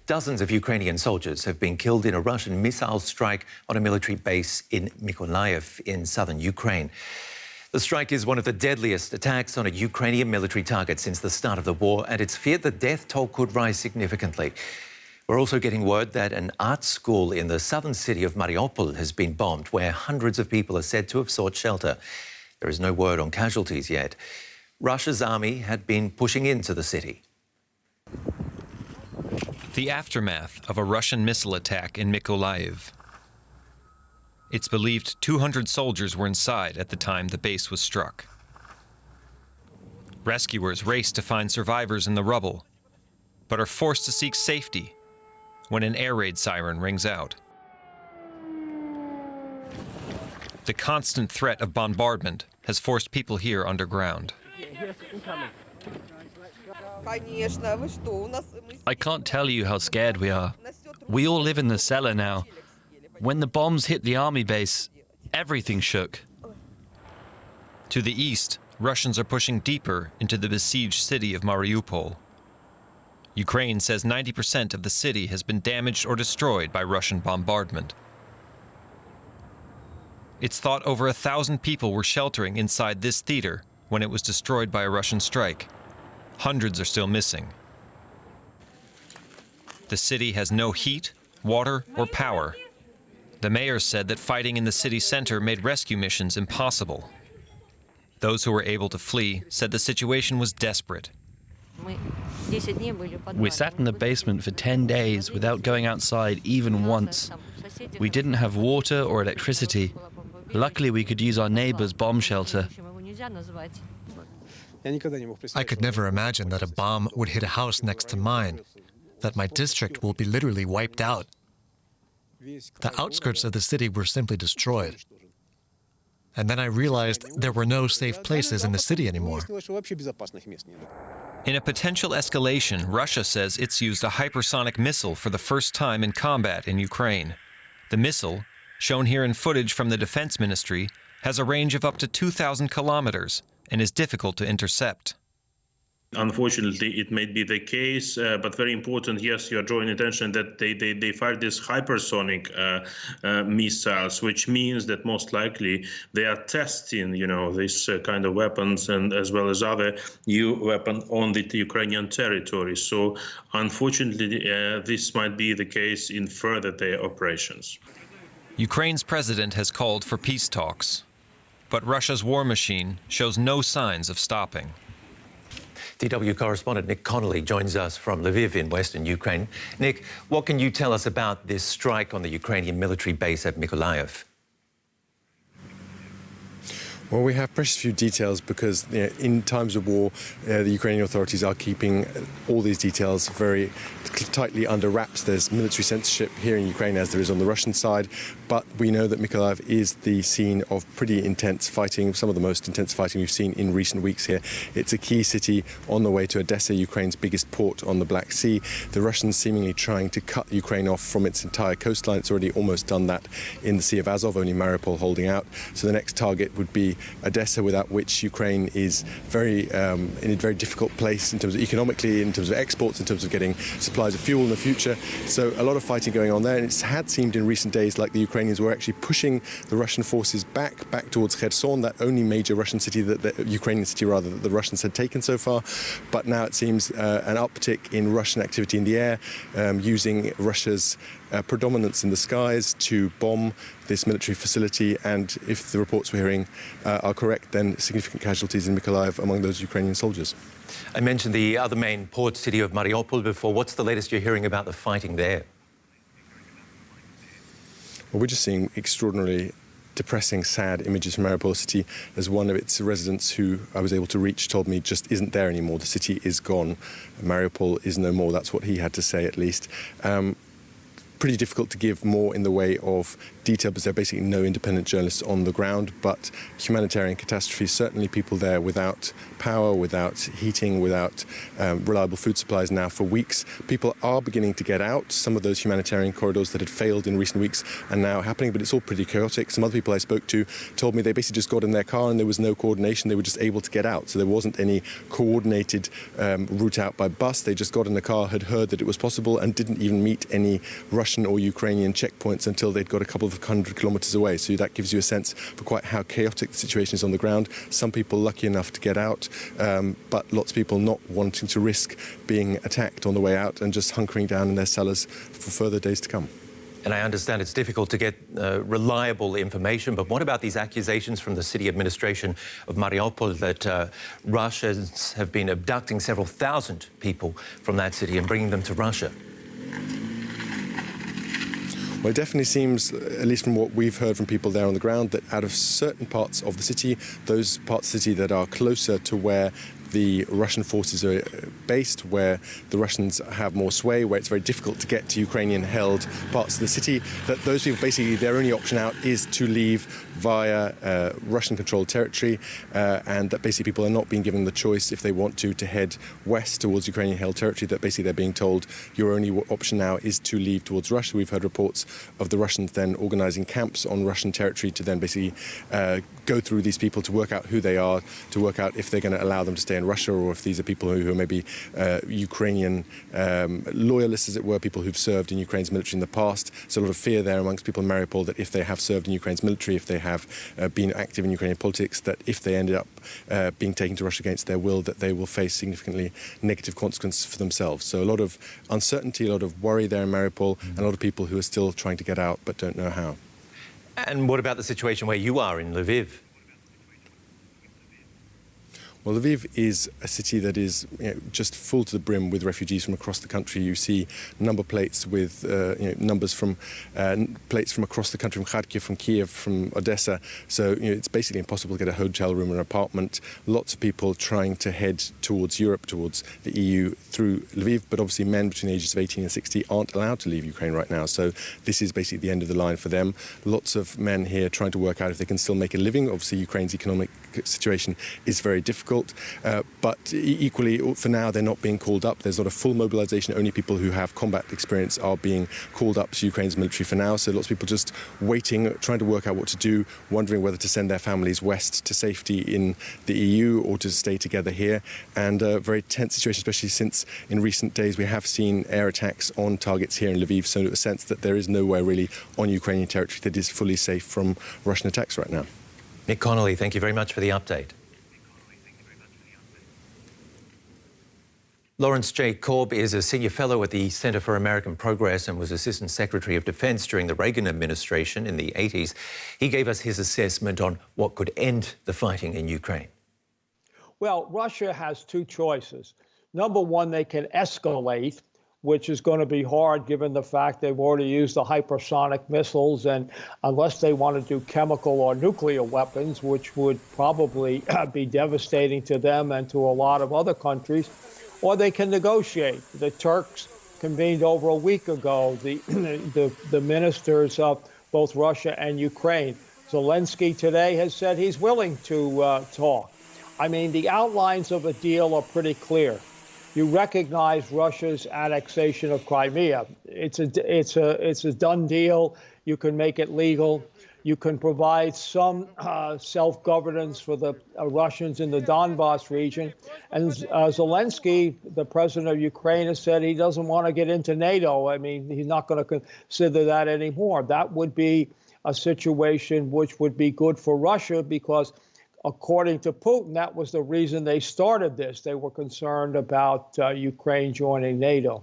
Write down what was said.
Dozens of Ukrainian soldiers have been killed in a Russian missile strike on a military base in Mykolaiv in southern Ukraine. The strike is one of the deadliest attacks on a Ukrainian military target since the start of the war, and it's feared the death toll could rise significantly. We're also getting word that an art school in the southern city of Mariupol has been bombed, where hundreds of people are said to have sought shelter. There is no word on casualties yet. Russia's army had been pushing into the city. The aftermath of a Russian missile attack in Mykolaiv. It's believed 200 soldiers were inside at the time the base was struck. Rescuers race to find survivors in the rubble, but are forced to seek safety when an air raid siren rings out. The constant threat of bombardment has forced people here underground. I can't tell you how scared we are. We all live in the cellar now. When the bombs hit the army base, everything shook. To the east, Russians are pushing deeper into the besieged city of Mariupol. Ukraine says 90% of the city has been damaged or destroyed by Russian bombardment. It's thought over 1,000 people were sheltering inside this theater when it was destroyed by a Russian strike. Hundreds are still missing. The city has no heat, water, or power. The mayor said that fighting in the city center made rescue missions impossible. Those who were able to flee said the situation was desperate. We sat in the basement for 10 days without going outside even once. We didn't have water or electricity. Luckily, we could use our neighbor's bomb shelter. I could never imagine that a bomb would hit a house next to mine, that my district will be literally wiped out. The outskirts of the city were simply destroyed. And then I realized there were no safe places in the city anymore. In a potential escalation, Russia says it's used a hypersonic missile for the first time in combat in Ukraine. The missile, shown here in footage from the Defense Ministry, has a range of up to 2,000 kilometers and is difficult to intercept. Unfortunately, it may be the case, but very important, yes, you are drawing attention that they fire these hypersonic missiles, which means that most likely they are testing, this kind of weapons and as well as other new weapons on the Ukrainian territory. So unfortunately, this might be the case in further their operations. Ukraine's president has called for peace talks, but Russia's war machine shows no signs of stopping. DW correspondent Nick Connolly joins us from Lviv in western Ukraine. Nick, what can you tell us about this strike on the Ukrainian military base at Mykolaiv? Well, we have precious few details because in times of war, the Ukrainian authorities are keeping all these details very tightly under wraps. There's military censorship here in Ukraine as there is on the Russian side, but we know that Mykolaiv is the scene of pretty intense fighting, some of the most intense fighting we've seen in recent weeks here. It's a key city on the way to Odessa, Ukraine's biggest port on the Black Sea. The Russians seemingly trying to cut Ukraine off from its entire coastline. It's already almost done that in the Sea of Azov, only Mariupol holding out. So the next target would be Odessa, without which Ukraine is in a very difficult place in terms of economically, in terms of exports, in terms of getting supplies of fuel in the future. So a lot of fighting going on there, and it had seemed in recent days like the Ukrainians were actually pushing the Russian forces back towards Kherson, that only major Russian city, Ukrainian city rather, that the Russians had taken so far. But now it seems an uptick in Russian activity in the air, using Russia's predominance in the skies to bomb this military facility, and if the reports we're hearing are correct, then significant casualties in Mykolaiv among those Ukrainian soldiers. I mentioned the other main port city of Mariupol before. What's the latest you're hearing about the fighting there? Well, we're just seeing extraordinarily depressing, sad images from Mariupol city, as one of its residents who I was able to reach told me just isn't there anymore. The city is gone. Mariupol is no more. That's what he had to say, at least. pretty difficult to give more in the way of detail because there are basically no independent journalists on the ground. But humanitarian catastrophe, certainly people there without power, without heating, without reliable food supplies now for weeks. People are beginning to get out. Some of those humanitarian corridors that had failed in recent weeks are now happening, but it's all pretty chaotic. Some other people I spoke to told me they basically just got in their car and there was no coordination. They were just able to get out. So there wasn't any coordinated route out by bus. They just got in the car, had heard that it was possible, and didn't even meet any Russian or Ukrainian checkpoints until they'd got a couple of hundred kilometers away. So that gives you a sense for quite how chaotic the situation is on the ground. Some people lucky enough to get out, but lots of people not wanting to risk being attacked on the way out and just hunkering down in their cellars for further days to come. And I understand it's difficult to get reliable information, but what about these accusations from the city administration of Mariupol that Russians have been abducting several thousand people from that city and bringing them to Russia? Well, it definitely seems, at least from what we've heard from people there on the ground, that out of certain parts of the city, those parts of the city that are closer to where the Russian forces are based, where the Russians have more sway, where it's very difficult to get to Ukrainian-held parts of the city, that those people, basically, their only option out is to leave via Russian-controlled territory, and that basically people are not being given the choice, if they want to head west towards Ukrainian-held territory, that basically they're being told your only option now is to leave towards Russia. We've heard reports of the Russians then organising camps on Russian territory to then basically go through these people to work out who they are, to work out if they're going to allow them to stay in Russia, or if these are people who are maybe Ukrainian loyalists, as it were, people who've served in Ukraine's military in the past. So a lot of fear there amongst people in Mariupol that if they have served in Ukraine's military, if they have been active in Ukrainian politics, that if they ended up being taken to Russia against their will, that they will face significantly negative consequences for themselves. So a lot of uncertainty, a lot of worry there in Mariupol, and a lot of people who are still trying to get out but don't know how. And what about the situation where you are in Lviv? Well, Lviv is a city that is just full to the brim with refugees from across the country. You see number plates with numbers from plates from across the country, from Kharkiv, from Kiev, from Odessa. So it's basically impossible to get a hotel room or an apartment. Lots of people trying to head towards Europe, towards the EU through Lviv, but obviously men between the ages of 18 and 60 aren't allowed to leave Ukraine right now. So this is basically the end of the line for them. Lots of men here trying to work out if they can still make a living. Obviously, Ukraine's economic situation is very difficult. But equally, for now, they're not being called up. There's not a full mobilization. Only people who have combat experience are being called up to Ukraine's military for now. So lots of people just waiting, trying to work out what to do, wondering whether to send their families west to safety in the EU or to stay together here. And a very tense situation, especially since in recent days we have seen air attacks on targets here in Lviv. So a sense that there is nowhere really on Ukrainian territory that is fully safe from Russian attacks right now. Nick Connolly, thank you very much for the update. Lawrence J. Corby is a senior fellow at the Center for American Progress and was Assistant Secretary of Defense during the Reagan administration in the 80s. He gave us his assessment on what could end the fighting in Ukraine. Well, Russia has two choices. Number one, they can escalate, which is going to be hard given the fact they've already used the hypersonic missiles, and unless they want to do chemical or nuclear weapons, which would probably be devastating to them and to a lot of other countries, or they can negotiate. The Turks convened over a week ago, the ministers of both Russia and Ukraine. Zelensky today has said he's willing to talk. I mean, the outlines of a deal are pretty clear. You recognize Russia's annexation of Crimea. It's a done deal. You can make it legal. You can provide some self-governance for the Russians in the Donbass region. And Zelensky, the president of Ukraine, has said he doesn't want to get into NATO. I mean, he's not going to consider that anymore. That would be a situation which would be good for Russia because, according to Putin, that was the reason they started this. They were concerned about Ukraine joining NATO.